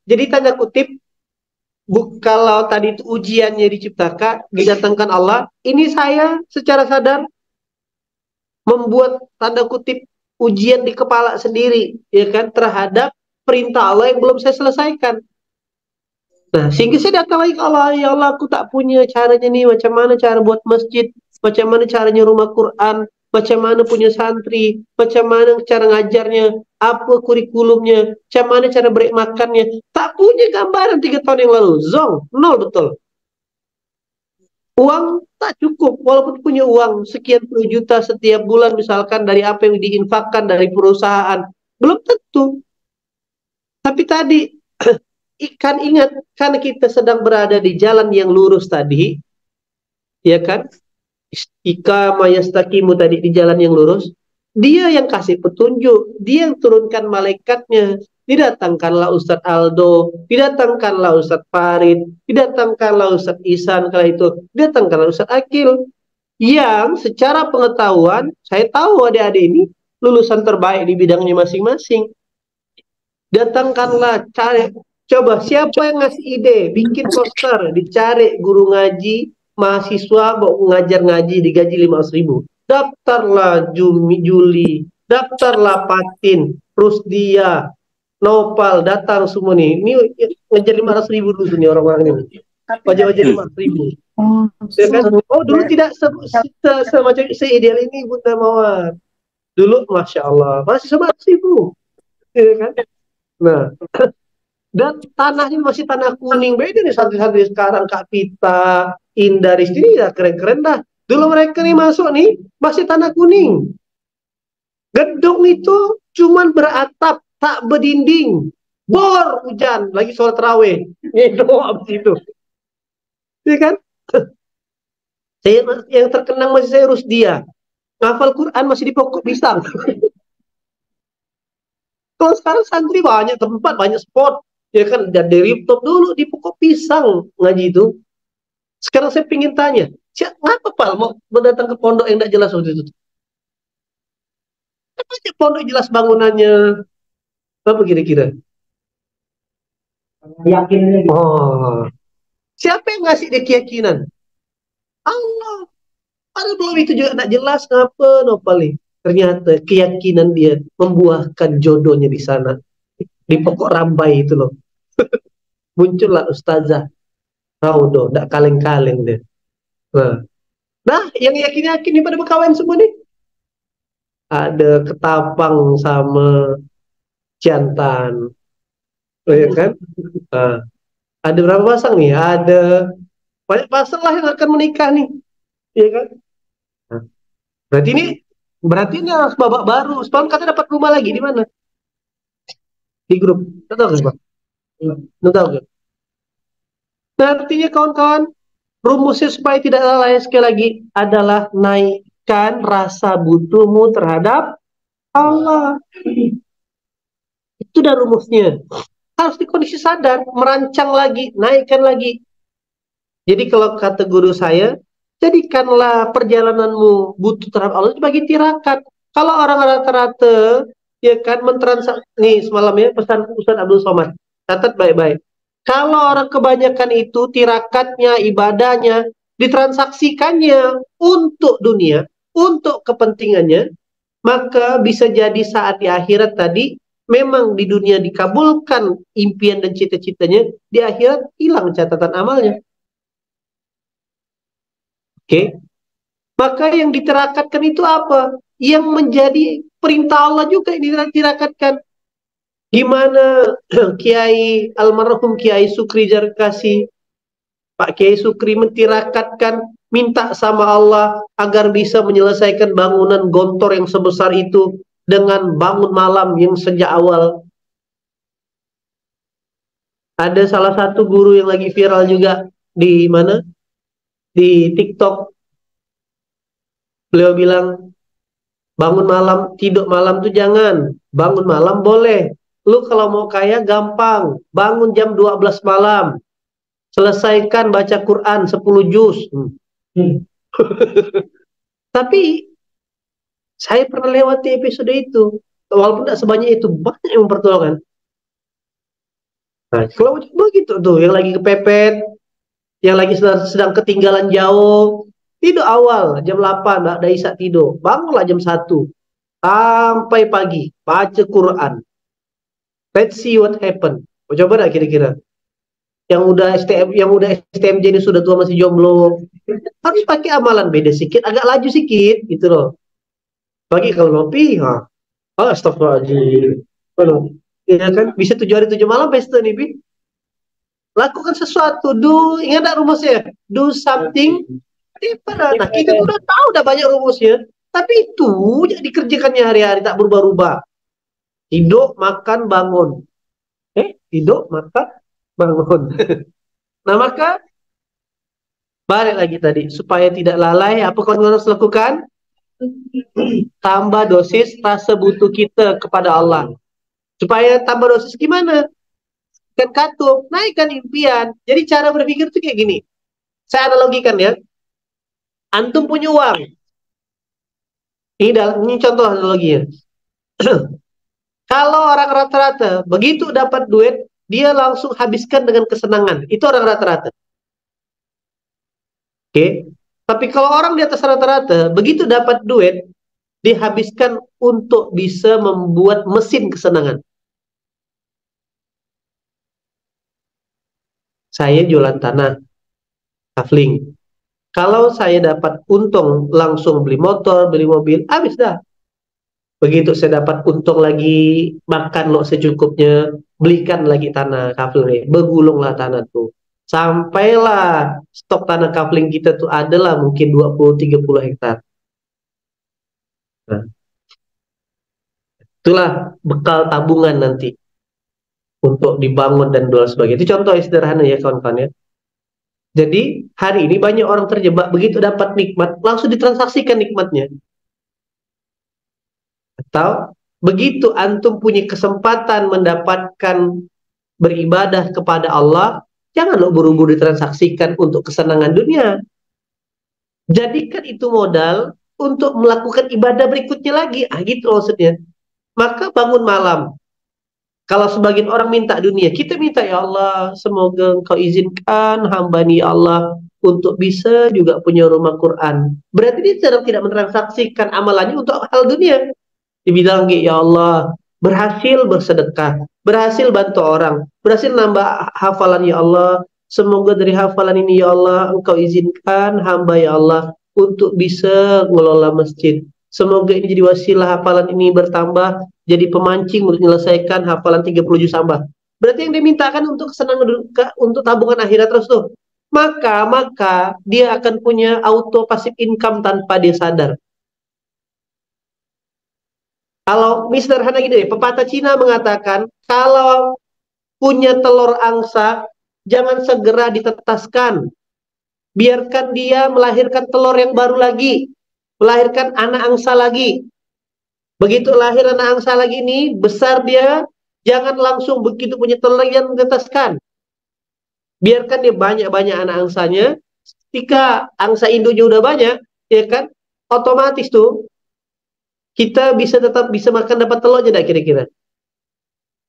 jadi tanda kutip, kalau tadi itu ujiannya diciptakan, didatangkan Allah, ini saya secara sadar membuat tanda kutip ujian di kepala sendiri, ya kan, terhadap perintah Allah yang belum saya selesaikan. Nah, sehingga saya datang lagi ke Allah, ya Allah, aku tak punya caranya nih, macam mana cara buat masjid, macam mana caranya rumah Quran, macam mana punya santri, macam mana cara ngajarnya, apa kurikulumnya, macam mana cara break makannya. Tak punya gambaran 3 tahun yang lalu. Zong, nol betul. Uang tak cukup, walaupun punya uang sekian puluh juta setiap bulan misalkan dari apa yang diinfakkan dari perusahaan. Belum tentu. Tapi tadi, ikan ingat, karena kita sedang berada di jalan yang lurus tadi, ya kan? Ika mayastakimu tadi di jalan yang lurus, dia yang kasih petunjuk, dia yang turunkan malaikatnya. Didatangkanlah Ustadz Aldo, didatangkanlah Ustadz Farid, didatangkanlah Ustadz Ihsan kala itu, didatangkanlah Ustadz Akil, yang secara pengetahuan, saya tahu adik-adik ini lulusan terbaik di bidangnya masing-masing. Datangkanlah, cari, coba siapa yang ngasih ide, bikin poster, dicari guru ngaji, mahasiswa mau ngajar ngaji digaji 500.000. Daftarlah Juli, daftarlah Patin, Rusdia, Nopal, datang semua nih. Ini ngajar 500.000 dulu nih orang-orang ini. Wajah-wajah 500.000. Ya kan? Oh dulu tidak semacam seideal ini Bunda Mawar. Dulu Masya Allah masih 100.000. Ya kan? Nah, dan tanahnya masih tanah kuning. Beda nih santri-santri sekarang, Kak Pita, Indaris ini ya keren-keren dah. Dulu mereka nih masuk nih masih tanah kuning. Gedung itu cuman beratap, tak berdinding. Bor hujan, lagi sholat tarawih. Itu abis itu. Ya kan? Saya yang terkenang masih saya Rusdia. Ngafal Quran masih di pokok pisang. Kalau sekarang santri banyak tempat, banyak spot. Ya kan, dari rooftop dulu di pokok pisang ngaji itu. Sekarang saya ingin tanya, ngapa Pak mau datang ke pondok yang tidak jelas waktu itu? Apa aja pondok jelas bangunannya? Apa kira-kira? Yakin. Oh, siapa yang ngasih dia keyakinan? Allah. Padahal belum itu juga tidak jelas ngapa nopali. Ternyata keyakinan dia membuahkan jodohnya di sana. Di pokok rambai itu loh. Muncullah ustazah. Tahu dong, tidak kaleng-kaleng deh. Nah, yang yakin-yakin ini pada berkawan semua nih. Ada ketapang sama jantan. Ya kan? Nah, ada berapa pasang nih? Ada banyak pasang lah yang akan menikah nih. Ya kan? Nah, berarti ini harus babak baru. Setahun kata dapat rumah lagi di mana? Di grup. Tahu nggak, Bang? Tahu nggak? Nah, artinya kawan-kawan, rumusnya supaya tidak lalai sekali lagi adalah naikkan rasa butuhmu terhadap Allah. Itu dah rumusnya. Harus di kondisi sadar, merancang lagi, naikkan lagi. Jadi kalau kata guru saya, jadikanlah perjalananmu butuh terhadap Allah sebagai tirakat. Kalau orang rata-rata, ya kan, mentransaksi, nih semalam ya pesan Ustaz Abdul Somad, catat baik-baik. Kalau orang kebanyakan itu tirakatnya, ibadahnya, ditransaksikannya untuk dunia, untuk kepentingannya, maka bisa jadi saat di akhirat tadi, memang di dunia dikabulkan impian dan cita-citanya, di akhirat hilang catatan amalnya. Oke, maka yang ditirakatkan itu apa? Yang menjadi perintah Allah juga yang ditirakatkan. Gimana Kiai almarhum Kiai Sukri Jarkasi, Pak Kiai Sukri mentirakatkan, minta sama Allah agar bisa menyelesaikan bangunan gontor yang sebesar itu dengan bangun malam yang sejak awal. Ada salah satu guru yang lagi viral juga di mana? Di TikTok. Beliau bilang, bangun malam, tidur malam tuh jangan. Bangun malam boleh. Lu kalau mau kaya gampang. Bangun jam 12 malam. Selesaikan baca Quran 10 juz. Tapi saya pernah lewati episode itu. Walaupun tidak sebanyak itu, banyak yang mempertolongan. Nah, kalau begitu tuh, yang lagi kepepet, yang lagi sedang ketinggalan jauh, tidur awal, jam 8, ada isak tidur. Bangunlah jam 1, sampai pagi, baca Quran. Let's see what happen. Mau coba dah kira-kira. Yang udah STMJ ini sudah tua masih jomblo. Harus pakai amalan beda sedikit, agak laju sedikit, gitu loh. Pagi kalau ngopi, astagfirullahaladzim. Ya kan, bisa 7 hari 7 malam pesta nih, Bi. Lakukan sesuatu, ingat tak rumusnya? Do something. Nah, kita tuh udah tahu, udah banyak rumusnya. Tapi itu jadi dikerjakannya hari-hari, tak berubah-ubah. Tidur, makan, bangun. Tidur, makan, bangun. Nah, maka balik lagi tadi, supaya tidak lalai, apa yang harus lakukan? Tambah dosis rasa butuh kita kepada Allah. Supaya tambah dosis gimana? Kan katup, naikkan impian. Jadi cara berpikir tuh kayak gini. Saya analogikan ya. Antum punya uang. Ini contoh analoginya. Kalau orang rata-rata begitu dapat duit, dia langsung habiskan dengan kesenangan. Itu orang rata-rata. Oke. Tapi kalau orang di atas rata-rata, begitu dapat duit, dihabiskan untuk bisa membuat mesin kesenangan. Saya jualan tanah, kafling. Kalau saya dapat untung, langsung beli motor, beli mobil, habis dah. Begitu saya dapat untung lagi, makan lo secukupnya, belikan lagi tanah kafling, begulunglah tanah tuh. Sampailah stok tanah kafling kita tuh adalah mungkin 20-30 hektar. Nah, itulah bekal tabungan nanti untuk dibangun dan dua sebagainya. Itu contoh sederhana ya kawan-kawan ya. Jadi hari ini banyak orang terjebak, begitu dapat nikmat langsung ditransaksikan nikmatnya. Atau begitu antum punya kesempatan mendapatkan beribadah kepada Allah, jangan lo buru-buru ditransaksikan untuk kesenangan dunia. Jadikan itu modal untuk melakukan ibadah berikutnya lagi. Gitu maksudnya. Maka bangun malam. Kalau sebagian orang minta dunia, kita minta ya Allah, semoga Engkau izinkan hamba ni ya Allah untuk bisa juga punya rumah Quran. Berarti dia sedang tidak mentransaksikan amalannya untuk hal dunia. Dibilang ya Allah, berhasil bersedekah, berhasil bantu orang, berhasil nambah hafalan ya Allah. Semoga dari hafalan ini ya Allah, Engkau izinkan hamba ya Allah untuk bisa mengelola masjid. Semoga ini jadi wasilah hafalan ini bertambah, jadi pemancing untuk menyelesaikan hafalan 30 juz tambah. Berarti yang dimintakan untuk kesenangan, untuk tabungan akhirat terus tuh. Maka dia akan punya auto passive income tanpa dia sadar. Kalau sederhana gini, pepatah Cina mengatakan, kalau punya telur angsa, jangan segera ditetaskan. Biarkan dia melahirkan telur yang baru lagi. Melahirkan anak angsa lagi. Begitu lahir anak angsa lagi ini, besar dia, Jangan langsung begitu punya telur tetaskan. Biarkan dia banyak-banyak anak angsanya. Ketika angsa induknya udah banyak, ya kan, otomatis tuh kita tetap bisa makan dapat telurnya, tidak kira-kira?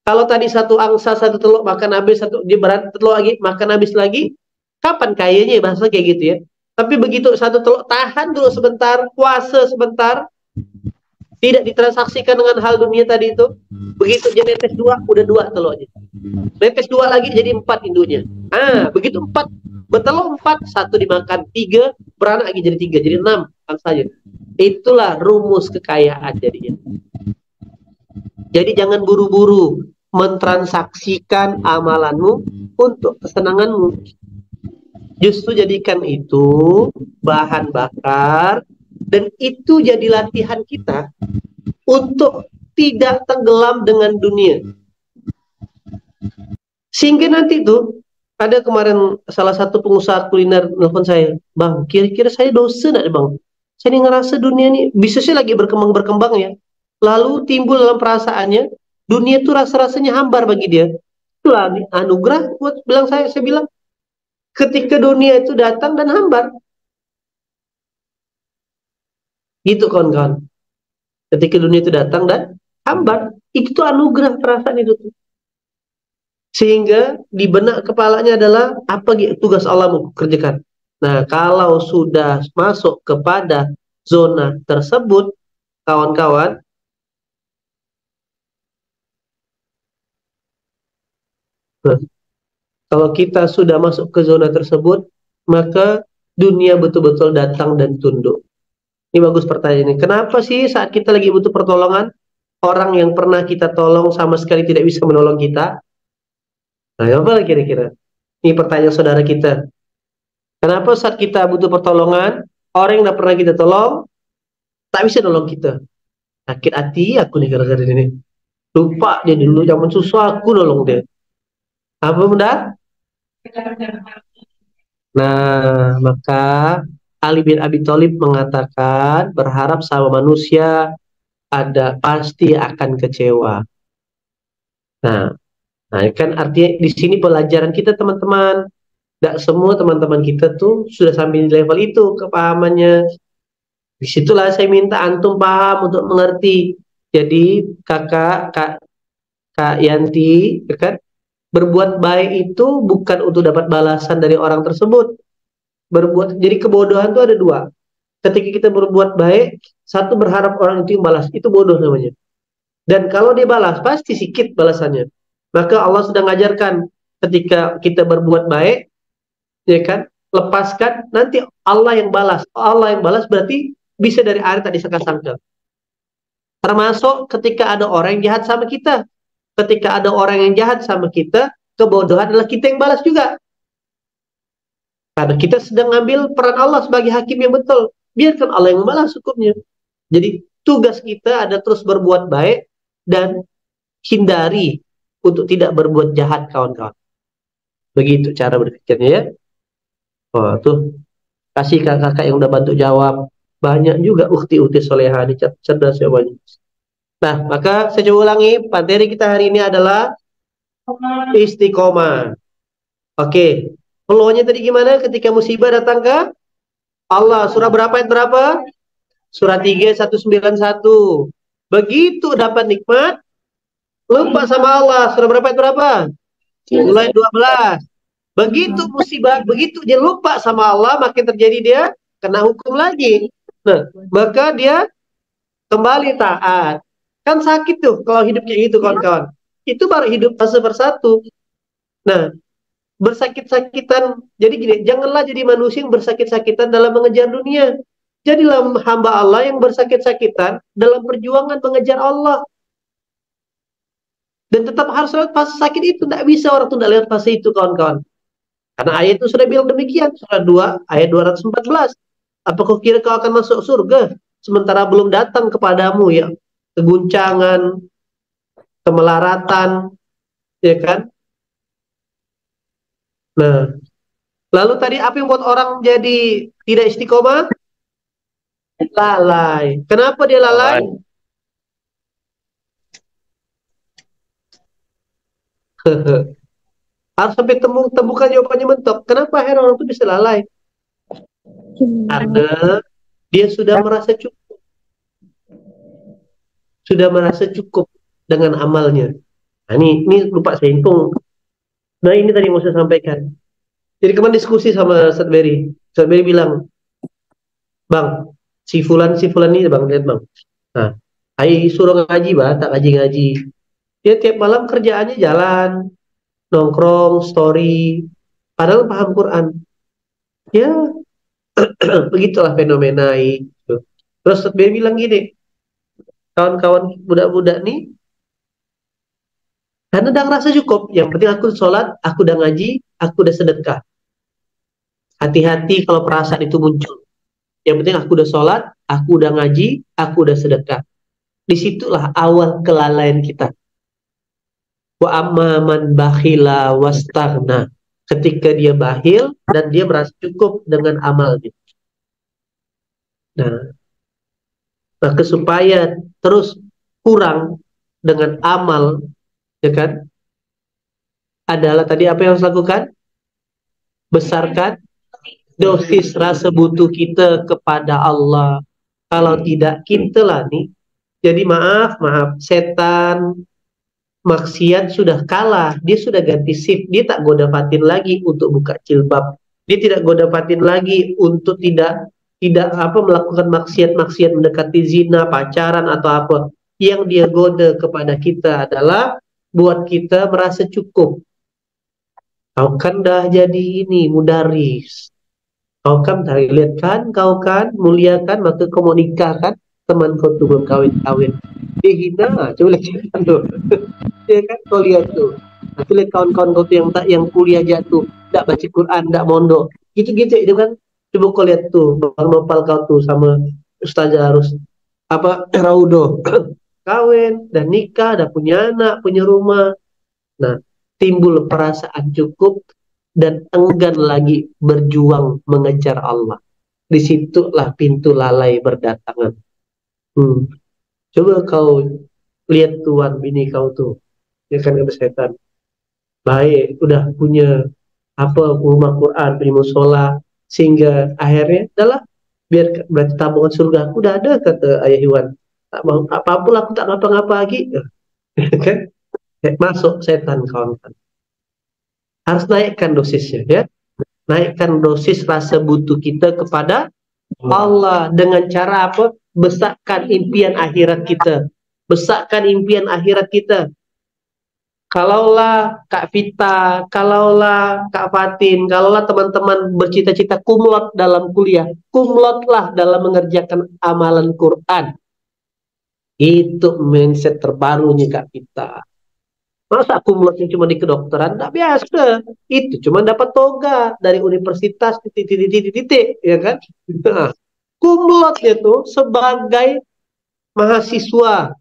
Kalau tadi satu angsa satu telur makan habis, satu dia berat telur lagi makan habis lagi, kapan kayaknya bahasa kayak gitu ya? Tapi begitu satu telur tahan dulu sebentar, puasa sebentar, tidak ditransaksikan dengan hal dunia tadi itu. Begitu dia netes dua, udah dua telurnya. Netes dua lagi jadi 4 induknya. Begitu 4 bertelur 4, satu dimakan 3, beranak lagi jadi 3, jadi 6 angsanya. Itulah rumus kekayaan jadinya. Jadi jangan buru-buru mentransaksikan amalanmu untuk kesenanganmu. Justru jadikan itu bahan bakar, dan itu jadi latihan kita untuk tidak tenggelam dengan dunia. Sehingga nanti tuh ada kemarin salah satu pengusaha kuliner nelfon saya, "Bang, kira-kira saya dosa enggak, Bang? Saya ini ngerasa dunia ini bisnisnya lagi berkembang ya. Lalu timbul dalam perasaannya dunia itu rasa-rasanya hambar bagi dia." Itulah anugerah buat saya bilang, ketika dunia itu datang dan hambar. Gitu kawan-kawan. Ketika dunia itu datang dan hambar, itu tuh anugerah perasaan itu tuh. Sehingga di benak kepalanya adalah apa tugas Allah mau kerjakan. Nah, kalau sudah masuk kepada zona tersebut, kawan-kawan, kalau kita sudah masuk ke zona tersebut, maka dunia betul-betul datang dan tunduk. Ini bagus pertanyaannya. Kenapa sih saat kita lagi butuh pertolongan, orang yang pernah kita tolong sama sekali tidak bisa menolong kita? Nah, apa kira-kira? Ini pertanyaan saudara kita. Kenapa saat kita butuh pertolongan, orang yang tidak pernah kita tolong, tak bisa nolong kita? Sakit hati aku nih gara-gara ini. Lupa dia dulu zaman susah aku nolong dia. Apa benda? Nah, maka Ali bin Abi Thalib mengatakan berharap sama manusia pasti akan kecewa. Nah, kan artinya di sini pelajaran kita teman-teman. Tidak semua teman-teman kita tuh sudah sampai di level itu kepahamannya. Disitulah saya minta antum paham untuk mengerti. Jadi Kak Yanti, kan, berbuat baik itu bukan untuk dapat balasan dari orang tersebut. Jadi kebodohan itu ada dua. Ketika kita berbuat baik, satu berharap orang itu yang balas, itu bodoh namanya. Dan kalau dia balas, pasti sedikit balasannya. Maka Allah sudah mengajarkan ketika kita berbuat baik, ya kan, lepaskan, nanti Allah yang balas. Allah yang balas berarti bisa dari arah tak disangka-sangka. Termasuk ketika ada orang yang jahat sama kita. Ketika ada orang yang jahat sama kita, kebodohan adalah kita yang balas juga. Karena kita sedang ngambil peran Allah sebagai hakim yang betul. Biarkan Allah yang membalas hukumnya. Jadi tugas kita ada terus berbuat baik dan hindari untuk tidak berbuat jahat, kawan-kawan. Begitu cara berpikirnya ya. Oh, tuh kasih kakak-kakak yang udah bantu jawab. Banyak juga ukti-ukti soleha ini cerdas jawabannya. Nah, maka saya coba ulangi, materi kita hari ini adalah istiqomah. Oke, peluangnya tadi gimana ketika musibah datang ke Allah? Surah berapa ayat berapa? Surah 3 191. Begitu dapat nikmat, lupa sama Allah. Surah berapa ayat berapa? Mulai 12. Begitu musibah, begitu dia lupa sama Allah, makin terjadi dia kena hukum lagi. Nah, maka dia kembali taat. Kan sakit tuh kalau hidup kayak gitu, kawan-kawan. Itu baru hidup fase persatu. Nah, bersakit-sakitan. Jadi gini, janganlah jadi manusia yang bersakit-sakitan dalam mengejar dunia. Jadilah hamba Allah yang bersakit-sakitan dalam perjuangan mengejar Allah. Dan tetap harus lewat fase sakit itu. Tidak bisa orang itu tidak lewat fase itu, kawan-kawan. Karena ayat itu sudah bilang demikian. Surah 2 ayat 214. Apakah kira kau akan masuk surga sementara belum datang kepadamu ya keguncangan, kemelaratan, ya kan? Nah, lalu tadi apa yang buat orang jadi tidak istiqomah? Lalai. Kenapa dia lalai? Harus sampai temukan jawabannya mentok. Kenapa akhirnya orang itu bisa lalai? Karena dia sudah merasa cukup. Sudah merasa cukup dengan amalnya. Nah, ini lupa saya hitung. Nah, ini tadi mau saya sampaikan. Jadi kemarin diskusi sama Ustaz Berry. Ustaz Berry bilang, Bang, si fulan ini Bang, lihat Bang. Nah, ayo suruh ngaji, Bang, tak ngaji-ngaji. Dia tiap malam kerjaannya jalan, nongkrong, story, padahal paham Quran. Ya, begitulah fenomena itu. Terus Ustaz Berry bilang gini, kawan-kawan budak-budak nih, karena udah ngerasa cukup. Yang penting aku sholat, aku udah ngaji, aku udah sedekah. Hati-hati kalau perasaan itu muncul. Yang penting aku udah sholat, aku udah ngaji, aku udah sedekah. Disitulah awal kelalaian kita. Wa amma man bakhila wastaghna. Ketika dia bakhil dan dia merasa cukup dengan amalnya. Nah, maka supaya terus kurang dengan amal, ya kan? Adalah tadi apa yang harus lakukan? Besarkan dosis rasa butuh kita kepada Allah. Kalau tidak, kita lah nih. Jadi maaf, setan maksiat sudah kalah. Dia sudah ganti shift. Dia tak goda fatin lagi untuk buka jilbab. Dia tidak goda fatin lagi untuk tidak melakukan maksiat-maksiat mendekati zina, pacaran atau apa. Yang dia goda kepada kita adalah buat kita merasa cukup. Kau kan dah jadi ini mudaris. Kau kan lihat kan, kau kan muliakan, maka kau mau nikah kan, teman kau tuh belum kawin-kawin. Dia hina, coba lihat tuh. Ya kan, kau lihat tuh. Nanti lihat kawan-kawan kau tuh yang kuliah jatuh, tak baca Quran, tak mondok. Gitu-gitu itu kan. Coba kau lihat tuh, Bang Nopal kau tuh sama Ustazah harus Raudo. Kawin, dan nikah, dan punya anak, punya rumah. Nah, timbul perasaan cukup dan enggan lagi berjuang mengejar Allah. Disitulah pintu lalai berdatangan. Coba kau lihat tuan bini kau tuh, ya kan kata setan. Baik, udah punya rumah Quran, punya musola, sehingga akhirnya adalah biar berarti tabungan surga aku udah ada, kata Ayah Iwan. Tak mau apapun aku tak ngapa-ngapa lagi. Kan? Masuk setan kawan-kawan. Harus naikkan dosisnya ya. Naikkan dosis rasa butuh kita kepada Allah dengan cara apa? Besarkan impian akhirat kita. Besarkan impian akhirat kita. Kalaulah Kak Vita, kalaulah Kak Fatin, kalaulah teman-teman bercita-cita kumlot dalam kuliah, kumlotlah dalam mengerjakan amalan Quran. Itu mindset terbarunya Kak Vita. Masa kumlotnya cuma di kedokteran? Tidak biasa. Itu cuma dapat toga dari universitas titik, ya kan? Nah, kumlotnya tuh sebagai mahasiswa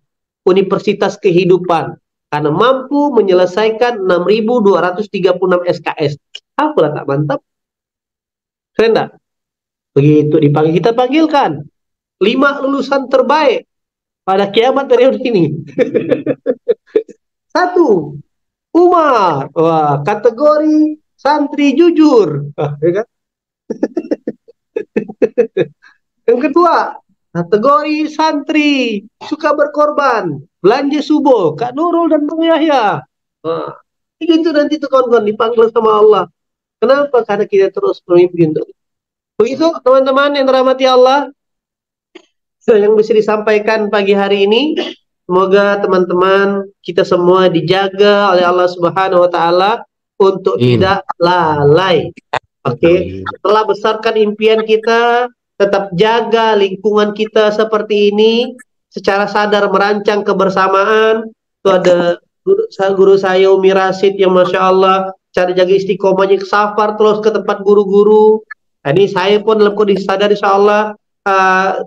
universitas kehidupan karena mampu menyelesaikan 6.236 SKS. Apalah tak mantap? Keren tak? Begitu dipanggil, kita panggilkan 5 lulusan terbaik pada kiamat periode ini. 1, Umar. Wah, kategori santri jujur. Ya kan? Yang kedua, kategori santri suka berkorban, belanja subuh, Kak Nurul dan Bang Yahya. Nah, itu nanti tuh kawan-kawan dipanggil sama Allah. Kenapa? Karena kita terus memimpin. Begitu teman-teman yang dirahmati Allah, yang bisa disampaikan pagi hari ini. Semoga teman-teman kita semua dijaga oleh Allah Subhanahu wa taala untuk tidak lalai. Oke, setelah besarkan impian kita, tetap jaga lingkungan kita seperti ini, secara sadar merancang kebersamaan. Itu ada guru saya Umi Rasid yang Masya Allah cara jaga istiqomahnya, ke safar terus ke tempat guru-guru. Nah, ini saya pun dalam kondisi sadar insya Allah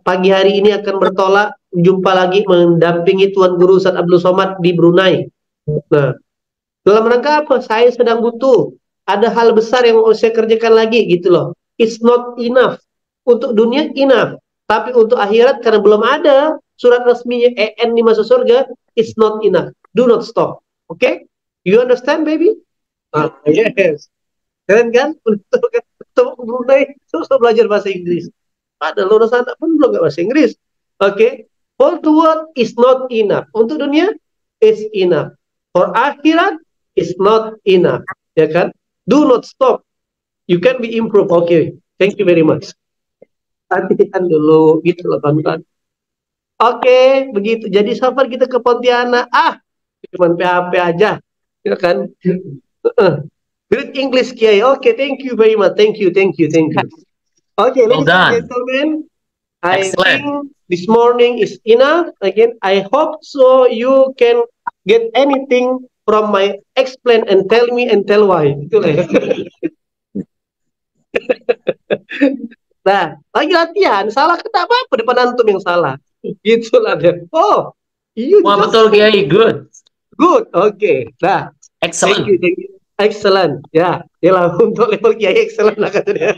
pagi hari ini akan bertolak, jumpa lagi mendampingi Tuan Guru Ustaz Abdul Somad di Brunei. Nah, dalam rangka apa? Saya sedang butuh, ada hal besar yang mau saya kerjakan lagi gitu loh. It's not enough. Untuk dunia enough, tapi untuk akhirat karena belum ada surat resminya EN di masuk surga, it's not enough. Do not stop. Oke? You understand, baby? Yes. Keren kan? Untuk Brunei, susah belajar bahasa Inggris. Padahal lulusan anak pun belum bahasa Inggris. Oke. For the world is not enough. Untuk dunia is enough. For akhirat is not enough. Ya kan? Do not stop. You can be improved. Oke. Thank you very much. Latihan dulu gitu loh kawan-kawan. Oke, begitu. Jadi safar kita ke Pontianak. Cuman PHP aja. Ya kan? Great English, Kiai. Okay, thank you very much. Thank you. Okay, Well ladies done. and gentlemen, I Excellent. think this morning is enough. Again, I hope so you can get anything from my explain and tell me and tell why. Itulah ya. Nah, lagi latihan, salah kata apa depan antum yang salah. Gitulah dia. Oh, you Wah, just betul Kiai, good. good. Okay. Nah, Excellent. thank you. Excellent. Ya, lah untuk level Kiai excellent lah katanya.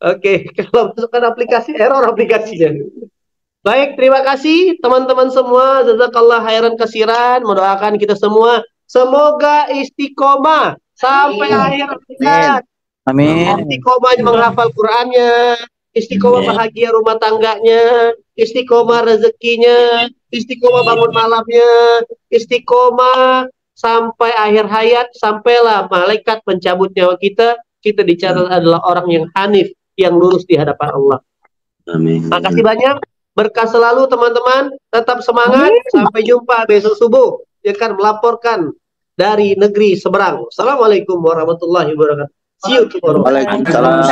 Oke, kalau masukkan aplikasi error aplikasinya. Baik, terima kasih teman-teman semua. Jazakallah khairan kasiran. Mendoakan kita semua semoga istiqomah sampai akhir hayat. Amin. Istiqomah menghafal Qur'annya, istiqomah bahagia rumah tangganya, istiqomah rezekinya, istiqomah bangun malamnya, istiqomah sampai akhir hayat, sampailah malaikat mencabut nyawa kita dicatat adalah orang yang hanif, yang lurus di hadapan Allah. Amin. Makasih banyak, berkah selalu teman-teman, tetap semangat, sampai jumpa besok subuh, ya kan, melaporkan dari negeri seberang. Assalamualaikum warahmatullahi wabarakatuh. See you tomorrow. Waalaikumsalam.